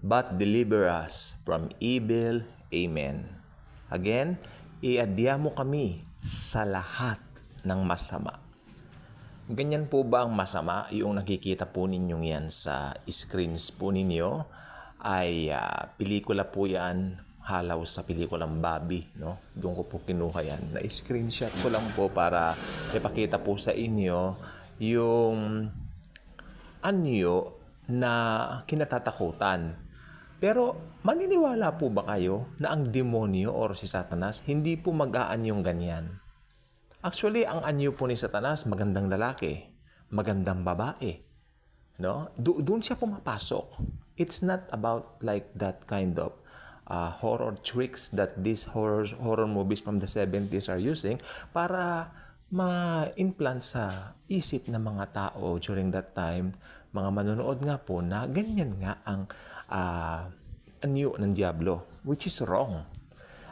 but deliver us from evil. Amen. Again, iadya mo kami sa lahat ng masama. Ganyan po ba ang masama? Yung nakikita po ninyong yan sa screens po ninyo ay pelikula po yan, halaw sa pelikulang Barbie, no? Doon ko po kinuha yan. Na-screenshot ko lang po para ipakita po sa inyo yung anyo na kinatatakutan. Pero maniniwala po ba kayo na ang demonyo or si Satanas hindi po mag-aanyong ganyan? Actually, ang anyo po ni Satanas, magandang lalaki, magandang babae. No? Doon siya pumapasok. It's not about like that kind of horror tricks that these horror movies from the 70s are using para ma-implant sa isip ng mga tao during that time, mga manonood nga po na ganyan nga ang anyo ng Diablo, which is wrong.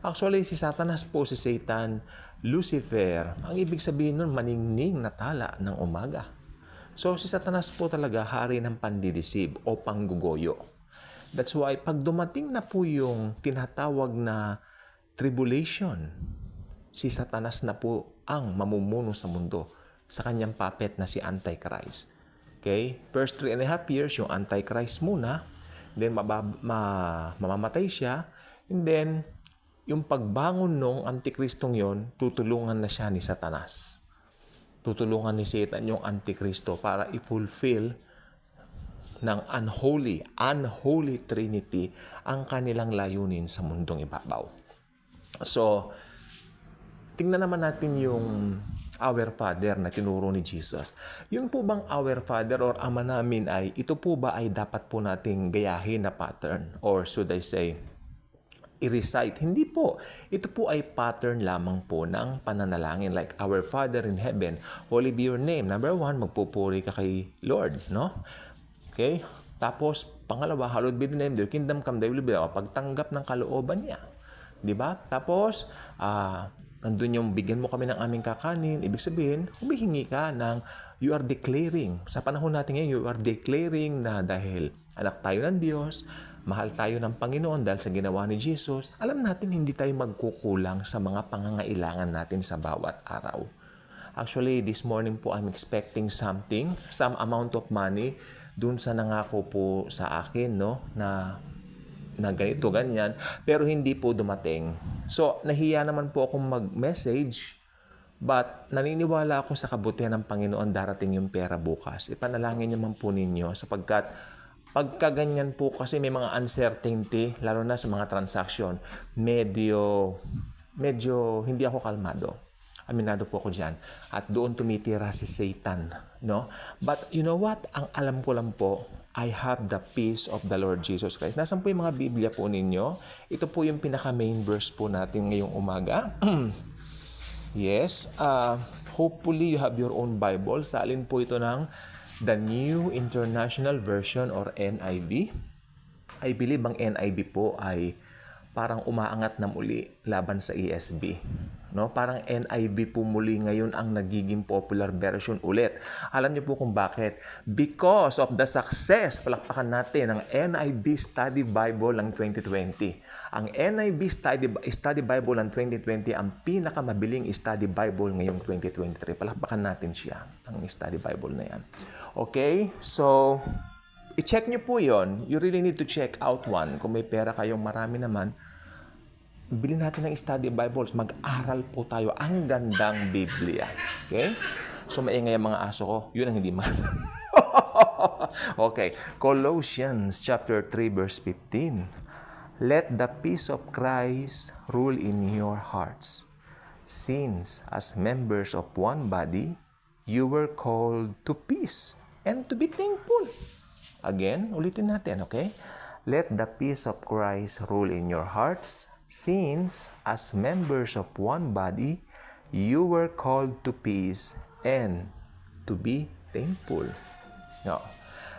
Actually, si Satanas po, si Satan, Lucifer, ang ibig sabihin nun, maningning na tala ng umaga. So, si Satanas po talaga hari ng pandidisib o panggugoyo. That's why, pag dumating na po yung tinatawag na tribulation, si Satanas na po ang mamumuno sa mundo sa kanyang puppet na si Antichrist. Okay? First 3.5 years, yung Antichrist muna, then mamamatay siya, and then, yung pagbangon nung Antikristong yon, tutulungan na siya ni Satanas. Tutulungan ni Satan yung Antikristo para i-fulfill ng unholy Trinity ang kanilang layunin sa mundong ibabaw. So, tingnan naman natin yung Our Father na tinuro ni Jesus. Yun po bang Our Father or Ama namin ay, ito po ba ay dapat po nating gayahin na pattern? Or should I say, i-recite. Hindi po. Ito po ay pattern lamang po ng pananalangin like Our Father in Heaven, holy be your name. Number 1, magpupuri ka kay Lord, no? Okay? Tapos, pangalawa, hallowed be the name, your kingdom come, thy will be done. Pagtanggap ng kalooban niya. Diba? Tapos, nandun yung bigyan mo kami ng aming kakanin. Ibig sabihin, humihingi ka ng you are declaring. Sa panahon natin ngayon, you are declaring na dahil anak tayo ng Diyos, mahal tayo ng Panginoon dahil sa ginawa ni Jesus, alam natin hindi tayo magkukulang sa mga pangangailangan natin sa bawat araw. Actually, this morning po I'm expecting something, some amount of money dun sa nangako po sa akin, no, na ganito, ganyan, pero hindi po dumating. So, nahiya naman po akong mag-message, but naniniwala ako sa kabutihan ng Panginoon darating yung pera bukas. Ipanalangin naman po ninyo sapagkat pagka ganyan po kasi may mga uncertainty, lalo na sa mga transaction, medyo hindi ako kalmado. Aminado po ako dyan. At doon tumitira si Satan, no? But you know what? Ang alam ko lang po, I have the peace of the Lord Jesus Christ. Nasaan po yung mga Biblia po ninyo? Ito po yung pinaka-main verse po natin ngayong umaga. Yes. Hopefully you have your own Bible. Salin po ito ng the New International Version or NIV. I believe ang NIV po ay parang umaangat na muli laban sa ESV. No? Parang NIV po muli ngayon ang nagiging popular version ulit. Alam niyo po kung bakit? Because of the success, palakpakan natin, ng NIV Study Bible ng 2020. Ang NIV Study Bible ng 2020 ang pinakamabiling study Bible ngayong 2023. Palakpakan natin siya, ang study Bible na yan. Okay? So, i-check niyo po yon. You really need to check out one. Kung may pera kayong marami naman, bilhin natin ng study Bibles. Mag-aral po tayo. Ang gandang Biblia. Okay? So, maingay ang mga aso ko. Yun ang hindi man. Okay. Colossians chapter 3 verse 15. Let the peace of Christ rule in your hearts. Since, as members of one body, you were called to peace and to be thankful. Again, ulitin natin, okay? Let the peace of Christ rule in your hearts. Since, as members of one body, you were called to peace and to be thankful. Now,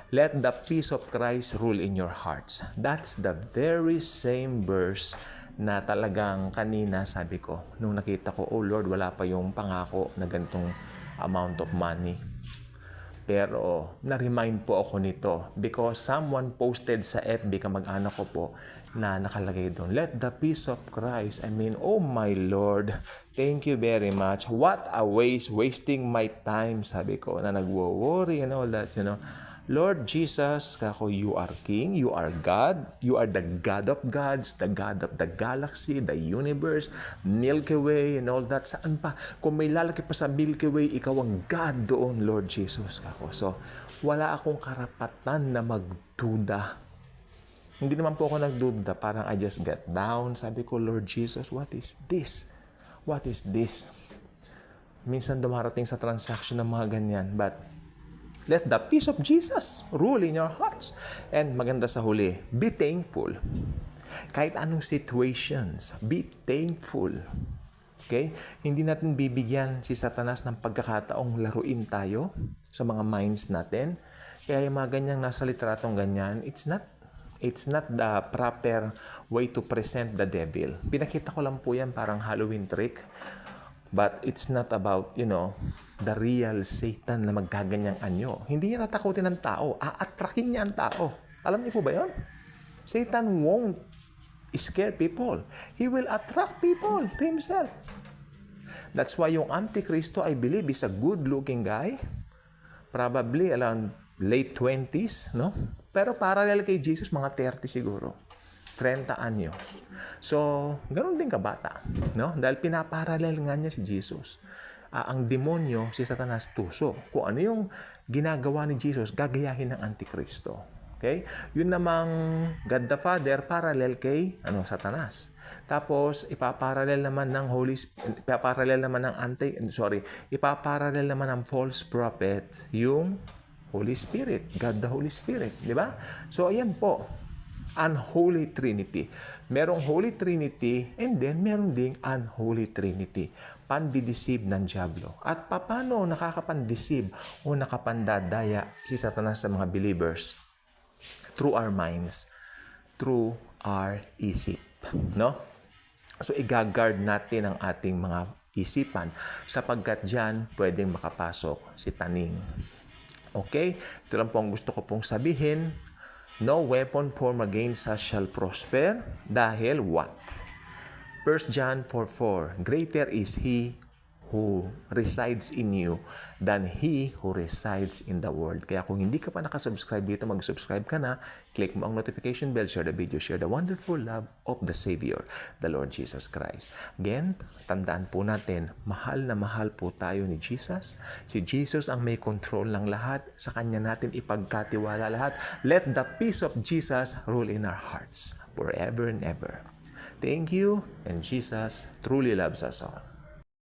let the peace of Christ rule in your hearts. That's the very same verse na talagang kanina sabi ko, nung nakita ko, oh Lord, wala pa yung pangako na ganitong amount of money. Pero na-remind po ako nito because someone posted sa FB, kamag-anak ko po, na nakalagay doon, let the peace of Christ. I mean, oh my Lord, thank you very much. What a waste, wasting my time, sabi ko, na nagwo-worry and all that, Lord Jesus, kako, you are King, you are God, you are the God of gods, the God of the galaxy, the universe, Milky Way, and all that. Saan pa? Kung may lalaki pa sa Milky Way, ikaw ang God doon, Lord Jesus, kako. So, wala akong karapatan na magduda. Hindi naman po ako nagduda, parang I just got down. Sabi ko, Lord Jesus, what is this? What is this? Minsan dumarating sa transaction ng mga ganyan, but let the peace of Jesus rule in your hearts. And maganda sa huli, be thankful. Kahit anong situations, be thankful. Okay? Hindi natin bibigyan si Satanas ng pagkakataong laruin tayo sa mga minds natin. Kaya yung mga ganyang nasa litratong ganyan, it's not the proper way to present the devil. Pinakita ko lang po yan parang Halloween trick. But it's not about, the real Satan na magkaganyang anyo. Hindi niya natakutin ng tao. Aatrakin niya ang tao. Alam niyo po ba yun? Satan won't scare people. He will attract people to himself. That's why yung Antikristo, I believe, is a good-looking guy. Probably around late 20s, no? Pero parallel kay Jesus, mga 30 siguro. 30 anyos. So, ganoon din kabata, no? Dahil pinaparallel nga niya si Jesus. Ang demonyo, si Satanas, tuso. Kung ano yung ginagawa ni Jesus, gagayahin ng Antikristo. Okay? Yun namang God the Father, parallel kay Satanas. Tapos, ipaparallel naman ng ipaparallel naman ng false prophet yung Holy Spirit, God the Holy Spirit, di ba? So, ayan po. Unholy Trinity. Merong Holy Trinity and then meron ding Unholy Trinity. Pandideceive ng Diablo. At paano nakakapandeceive o nakapandadaya si Satanas sa mga believers? Through our minds, through our isip. No? So, i-guard natin ang ating mga isipan sapagkat dyan pwedeng makapasok si taning. Okay? Ito lang po ang gusto ko pong sabihin. No weapon formed against us shall prosper. Dahil what? 1 John 4:4. Greater is He who resides in you than he who resides in the world. Kaya kung hindi ka pa nakasubscribe dito, mag-subscribe ka na. Click mo ang notification bell, share the video, share the wonderful love of the Savior, the Lord Jesus Christ. Again, tandaan po natin, mahal na mahal po tayo ni Jesus. Si Jesus ang may control ng lahat. Sa Kanya natin ipagkatiwala lahat. Let the peace of Jesus rule in our hearts forever and ever. Thank you, and Jesus truly loves us all.